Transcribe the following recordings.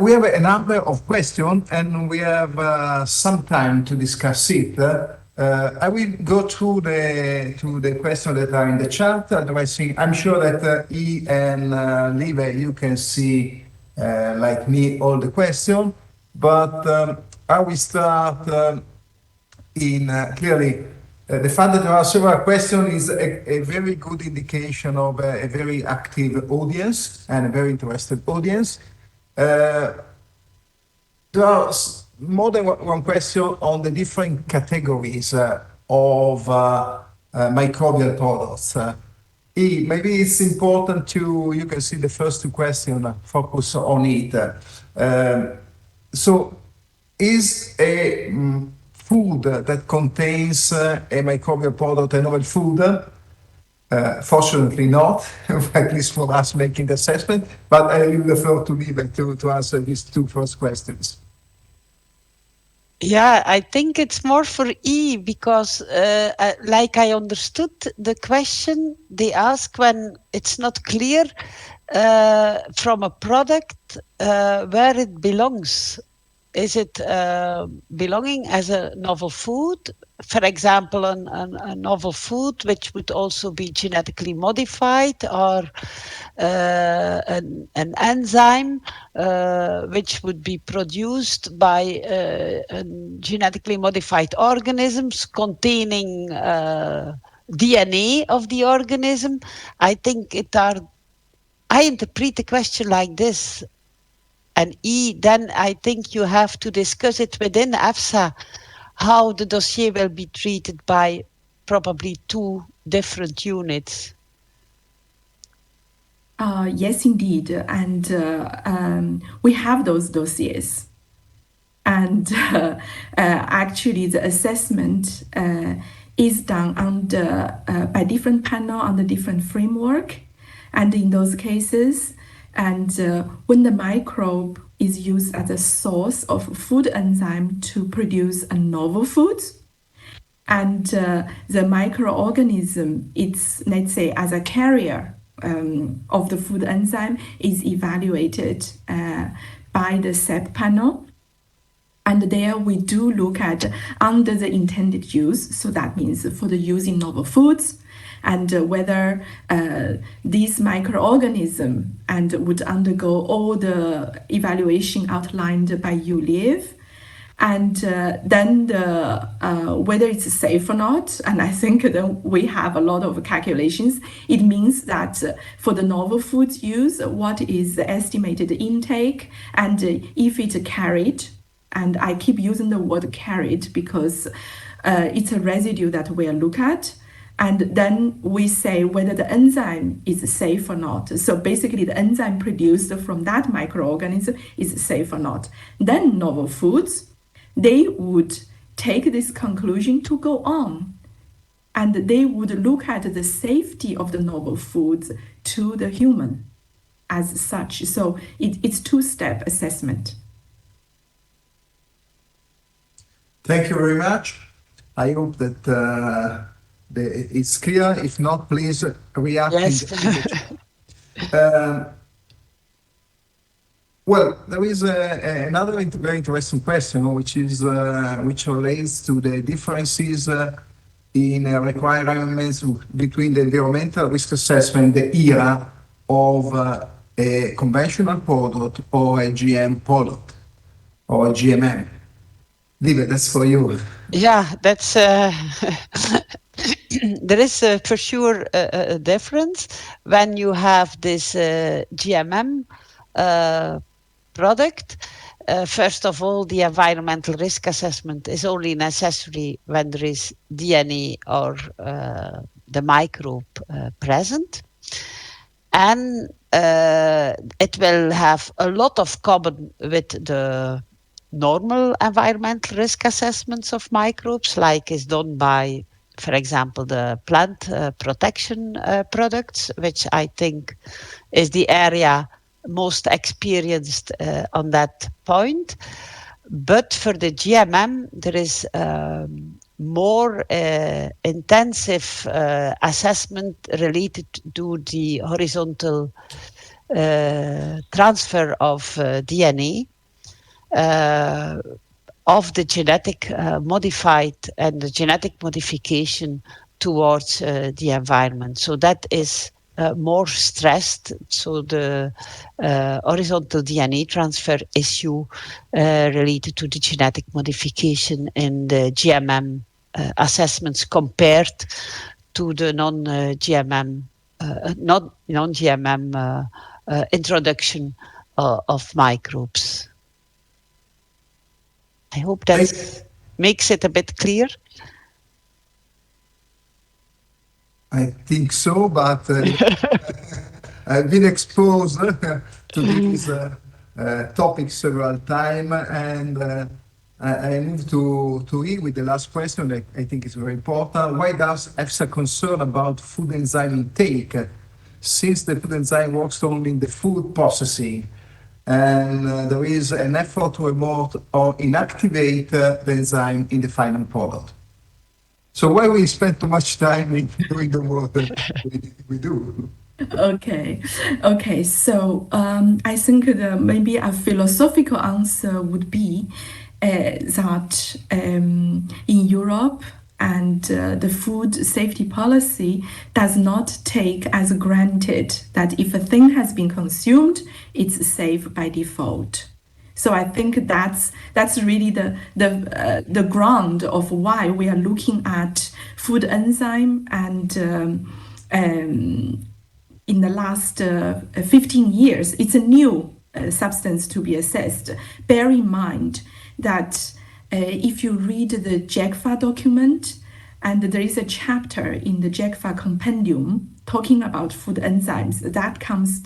we have a number of questions, and we have some time to discuss it. I will go through the questions that are in the chat. Otherwise, I'm sure that E and Live, you can see, like me, all the questions. But I will start in clearly. The fact that there are several questions is a very good indication of a very active audience and a very interested audience. There are more than one question on the different categories of microbial products. Maybe it's important you can see the first two questions, focus on it. So is a food that contains a microbial product a novel food? Fortunately not, at least for us making the assessment, but I leave the floor to Liebe to answer these two first questions. Yeah, I think it's more for E, because like I understood the question, they ask when it's not clear from a product where it belongs. Is it belonging as a novel food? For example, a novel food which would also be genetically modified, or an enzyme which would be produced by a genetically modified organisms containing DNA of the organism. I think I interpret the question like this. And E, then I think you have to discuss it within EFSA, how the dossier will be treated by probably two different units. Yes, indeed. And we have those dossiers. And actually, the assessment is done by different panel under different framework. And in those cases, and when the microbe is used as a source of food enzyme to produce a novel food, and the microorganism, it's, let's say, as a carrier of the food enzyme, is evaluated by the SEP panel. And there we do look at under the intended use, so that means for the use in novel foods, and whether this microorganism and would undergo all the evaluation outlined by ULIV, and then whether it's safe or not. And I think then we have a lot of calculations. It means that for the novel foods use, what is the estimated intake, and if it's carried, and I keep using the word carried because it's a residue that we look at. And then we say whether the enzyme is safe or not. So basically the enzyme produced from that microorganism is safe or not. Then novel foods, they would take this conclusion to go on. And they would look at the safety of the novel foods to the human as such. So it's two-step assessment. Thank you very much. I hope that it's clear. If not, please react. Yes. Well, there is another very interesting question, which relates to the differences in requirements between the environmental risk assessment, the ERA of a conventional product or a GM product or a GMM. Liebe, that's for you. Yeah, that's there is for sure a difference when you have this GMM product. First of all, the environmental risk assessment is only necessary when there is DNA or the microbe present. And it will have a lot of common with the normal environmental risk assessments of microbes, like is done by, for example, the plant protection products, which I think is the area most experienced on that point. But for the GMM, there is more intensive assessment related to the horizontal transfer of DNA. of the genetic modified and the genetic modification towards the environment. So that is more stressed. So the horizontal DNA transfer issue related to the genetic modification in the GMM assessments compared to the non-GMM introduction of microbes. I hope that makes it a bit clear. I think so, but I've been exposed to these topics several times, and I move to E with the last question that I think is very important. Why does EFSA concern about food enzyme intake, since the food enzyme works only in the food processing, and there is an effort to remove or inactivate the enzyme in the final product? So why we spend too much time in doing the work that we do? Okay. So I think maybe a philosophical answer would be that in Europe and the food safety policy does not take as granted that if a thing has been consumed, it's safe by default. So I think that's really the ground of why we are looking at food enzyme, and in the last 15 years, it's a new substance to be assessed. Bear in mind that if you read the JECFA document, and there is a chapter in the JECFA compendium talking about food enzymes that comes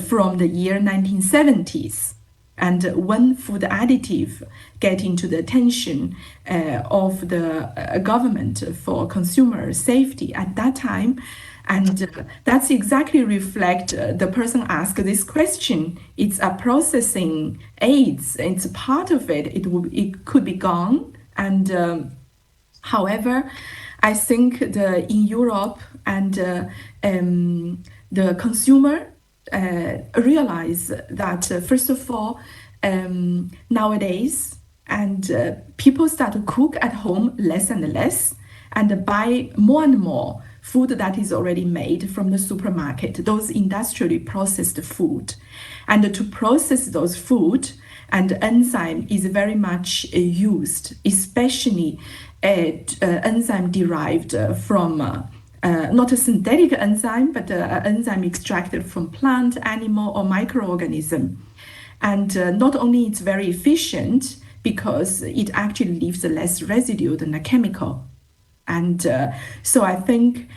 from the year 1970s. And when food additive get into the attention of the government for consumer safety at that time, and that's exactly reflect the person asked this question. It's a processing aids. It's part of it. It could be gone. And however, I think in Europe and the consumer realize that first of all, nowadays, and people start to cook at home less and less, and buy more and more food that is already made from the supermarket, those industrially processed food. And to process those food, and enzyme is very much used, especially enzyme derived from not a synthetic enzyme, but an enzyme extracted from plant, animal, or microorganism. And not only it's very efficient, because it actually leaves less residue than a chemical. And so I think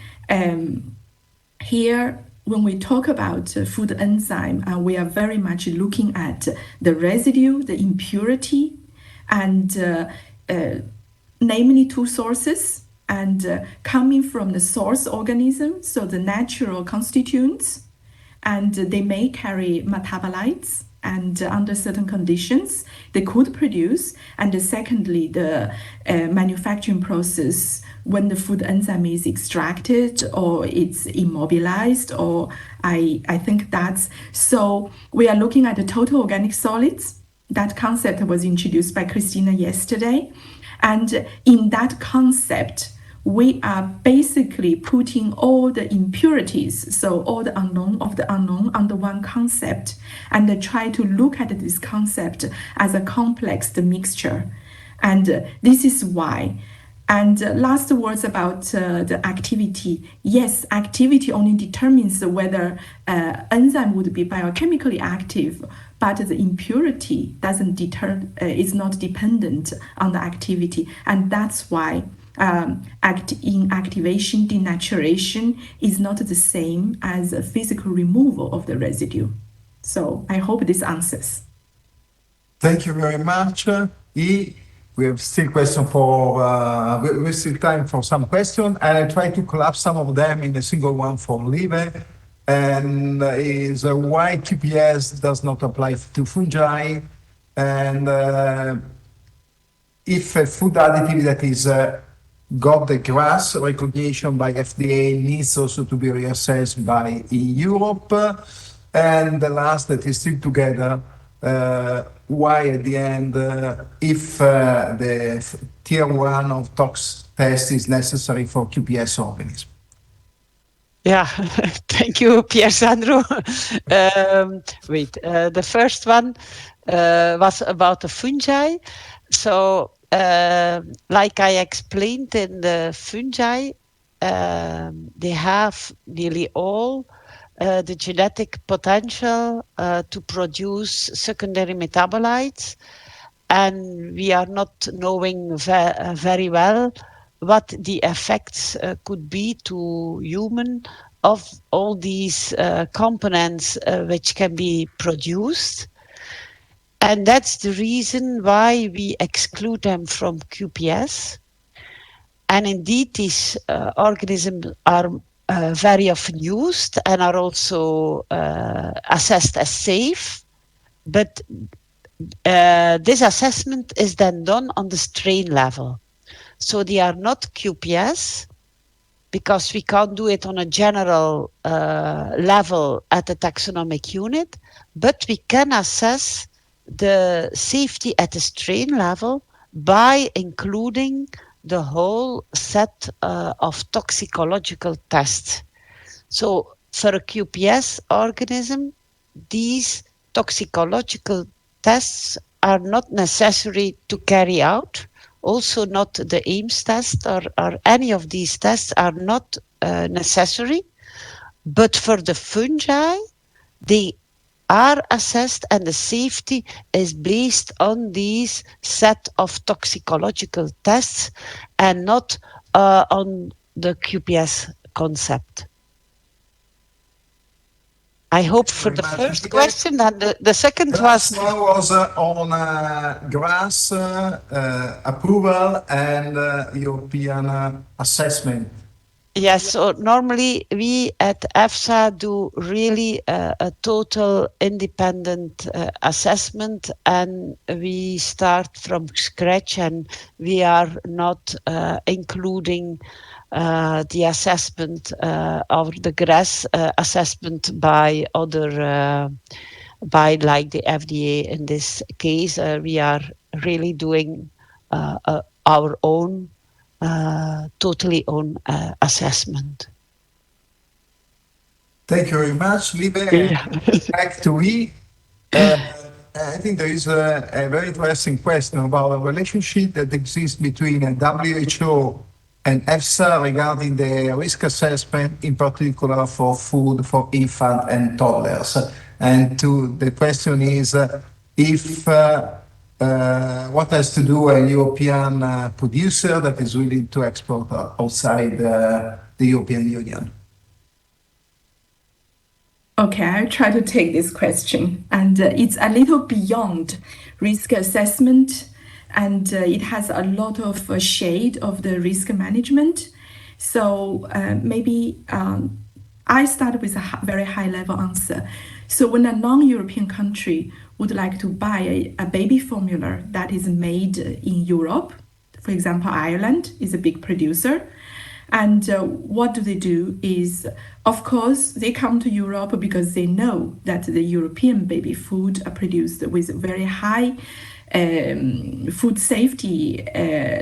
here, when we talk about food enzyme, we are very much looking at the residue, the impurity, and namely two sources, and coming from the source organism, so the natural constituents, and they may carry metabolites, and under certain conditions they could produce. And secondly, the manufacturing process, when the food enzyme is extracted or it's immobilized, or I think that's, so we are looking at the total organic solids. That concept was introduced by Christina yesterday, and in that concept we are basically putting all the impurities, so all the unknown of the unknown, under one concept, and try to look at this concept as a complex mixture. And this is why. And last words about the activity. Yes, activity only determines whether enzyme would be biochemically active, but the impurity is not dependent on the activity. And that's why inactivation, denaturation is not the same as a physical removal of the residue. So I hope this answers. Thank you very much. We have still question for, we still time for some questions, and I try to collapse some of them in a single one for Live. And is why TPS does not apply to fungi, and if a food additive that is got the GRAS recognition by FDA needs also to be reassessed by Europe. And the last that is still together, why at the end, if the tier 1 of tox test is necessary for QPS organism. Yeah, thank you, Pier Sandro. The first one was about the fungi. So, like I explained in the fungi, they have nearly all the genetic potential to produce secondary metabolites, and we are not knowing very well what the effects could be to human of all these components which can be produced. And that's the reason why we exclude them from QPS. And indeed, these organisms are very often used and are also assessed as safe. But this assessment is then done on the strain level. So they are not QPS because we can't do it on a general level at the taxonomic unit, but we can assess the safety at the strain level by including the whole set of toxicological tests. So for a QPS organism, these toxicological tests are not necessary to carry out. Also not the Ames test or any of these tests are not necessary. But for the fungi, they are assessed and the safety is based on these set of toxicological tests and not on the QPS concept. I hope for the first question, and the second was... One was on GRAS approval and European assessment. Yes, so normally we at EFSA do really a total independent assessment, and we start from scratch, and we are not including the assessment of the GRAS assessment by other, by like the FDA in this case. We are really doing our own totally own assessment. Thank you very much, Liebe. Back to me. I think there is a very interesting question about the relationship that exists between WHO and EFSA regarding the risk assessment, in particular for food for infants and toddlers. And the question is if what has to do a European producer that is willing to export outside the European Union? Okay, I'll try to take this question. And it's a little beyond risk assessment, and it has a lot of shade of the risk management. So maybe I start with a very high-level answer. So when a non-European country would like to buy a baby formula that is made in Europe, for example, Ireland is a big producer, and what do is, of course, they come to Europe because they know that the European baby food are produced with very high food safety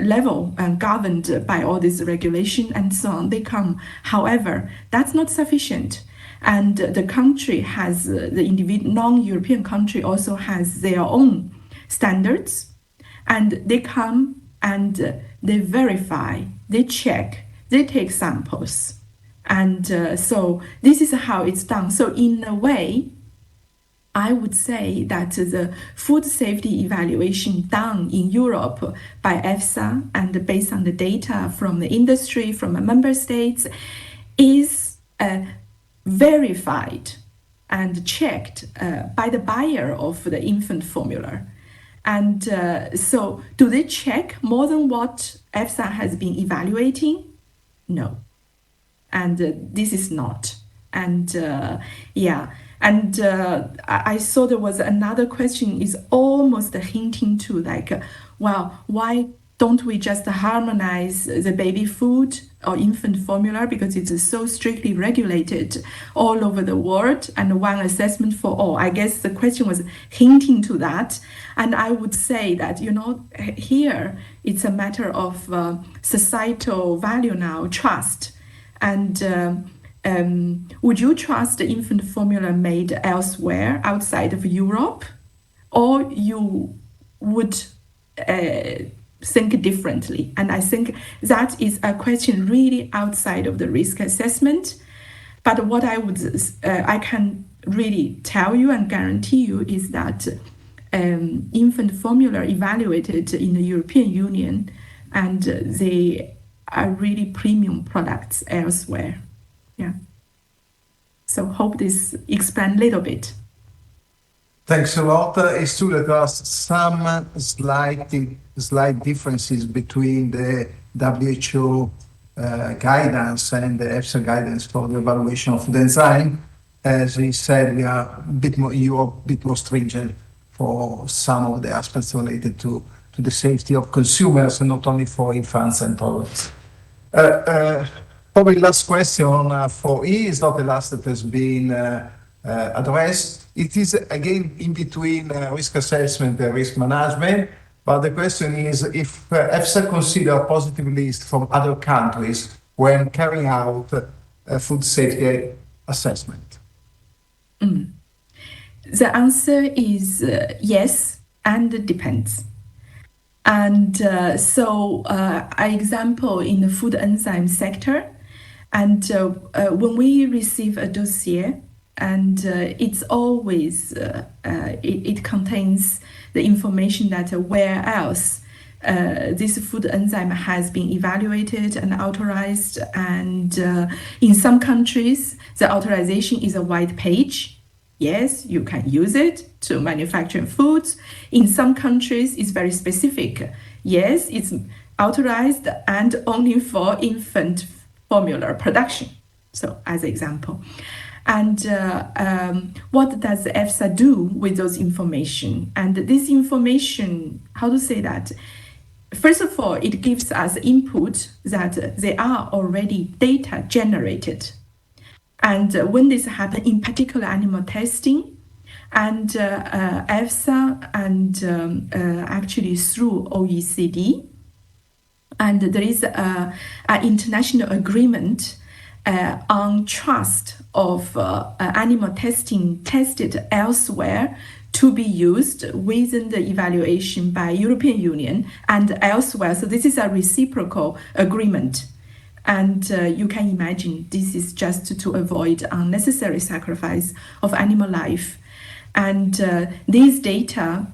level and governed by all this regulation and so on. They come. However, that's not sufficient. And the country has, the individual non-European country also has their own standards. And they come and they verify, they check, they take samples. And so this is how it's done. So in a way, I would say that the food safety evaluation done in Europe by EFSA and based on the data from the industry, from the member states, is verified and checked by the buyer of the infant formula. And so do they check more than what EFSA has been evaluating? No. And this is not. And yeah. And I saw there was another question is almost hinting to like, well, why don't we just harmonize the baby food or infant formula because it's so strictly regulated all over the world and one assessment for all? I guess the question was hinting to that. And I would say that, here it's a matter of societal value now, trust. And would you trust the infant formula made elsewhere outside of Europe? Or you would think differently? And I think that is a question really outside of the risk assessment. But what I can really tell you and guarantee you is that infant formula evaluated in the European Union, and they are really premium products elsewhere. Yeah. So hope this explains a little bit. Thanks a lot. It's true that there are some slight differences between the WHO guidance and the EFSA guidance for the evaluation of the enzyme. As he said, we are a bit more stringent for some of the aspects related to the safety of consumers, and not only for infants and toddlers. Probably last question for E is not the last that has been addressed. It is again in between risk assessment and risk management, but the question is if EFSA consider a positive list from other countries when carrying out a food safety assessment. The answer is yes, and it depends. And so, an example in the food enzyme sector, and when we receive a dossier, and it's always, it contains the information that where else this food enzyme has been evaluated and authorized. And in some countries, the authorization is a white page. Yes, you can use it to manufacture foods. In some countries, it's very specific. Yes, it's authorized and only for infant formula production. So, as an example. And what does EFSA do with those information? And this information, how to say that? First of all, it gives us input that they are already data generated. And when this happens, in particular animal testing, and EFSA and actually through OECD, and there is an international agreement on trust of animal testing tested elsewhere to be used within the evaluation by European Union and elsewhere. So this is a reciprocal agreement. And you can imagine this is just to avoid unnecessary sacrifice of animal life. And these data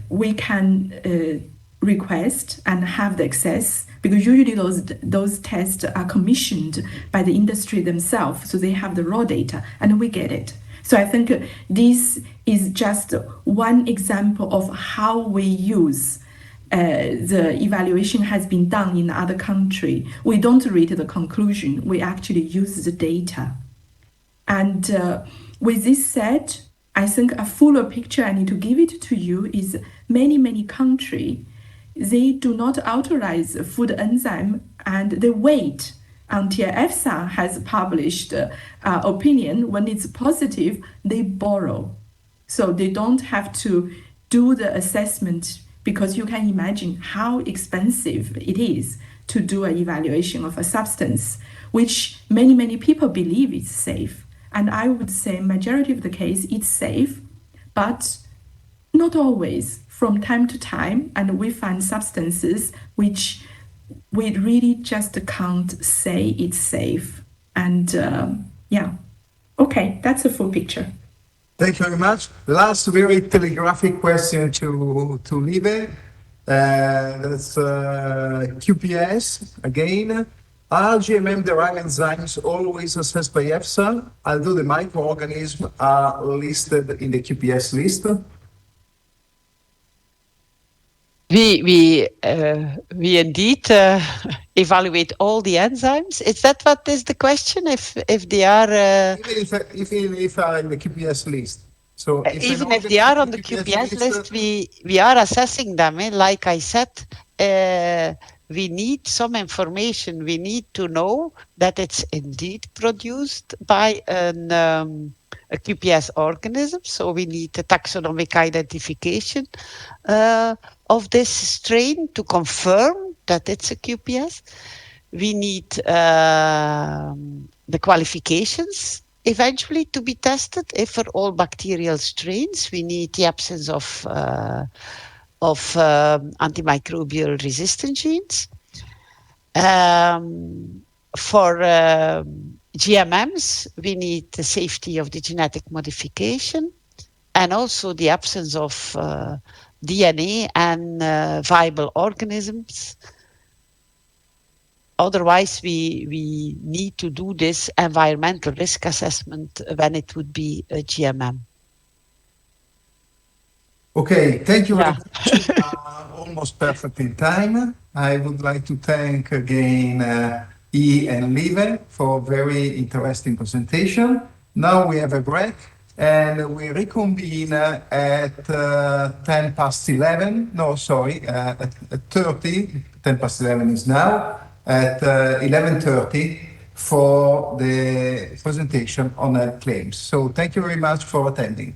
we can request and have the access, because usually those tests are commissioned by the industry themselves, so they have the raw data and we get it. So I think this is just one example of how we use the evaluation has been done in other country. We don't read the conclusion, we actually use the data. And with this said, I think a fuller picture I need to give it to you is many countries, they do not authorize food enzyme and they wait until EFSA has published opinion. When it's positive, they borrow. So they don't have to do the assessment, because you can imagine how expensive it is to do an evaluation of a substance, which many people believe is safe. And I would say majority of the case it's safe, but not always. From time to time, and we find substances which we really just can't say it's safe. And yeah, okay, that's a full picture. Thank you very much. Last very telegraphic question to Live. That's QPS again. Are GMM-derived enzymes always assessed by EFSA, although the microorganisms are listed in the QPS list? We indeed evaluate all the enzymes. Is that what is the question? If they are even if are in the QPS list. So even if they are on the QPS list, we are assessing them. Like I said, we need some information. We need to know that it's indeed produced by a QPS organism. So we need a taxonomic identification of this strain to confirm that it's a QPS. We need the qualifications eventually to be tested. If for all bacterial strains, we need the absence of antimicrobial resistant genes. For GMMs, we need the safety of the genetic modification and also the absence of DNA and viable organisms. Otherwise, we need to do this environmental risk assessment when it would be a GMM. Okay, thank you very Yeah. much. Almost perfect in time. I would like to thank again E and Lieve for a very interesting presentation. Now we have a break and we reconvene at 10 past 11. No, sorry, at 30. 10 past 11 is now. At 11:30 for the presentation on health claims. So thank you very much for attending.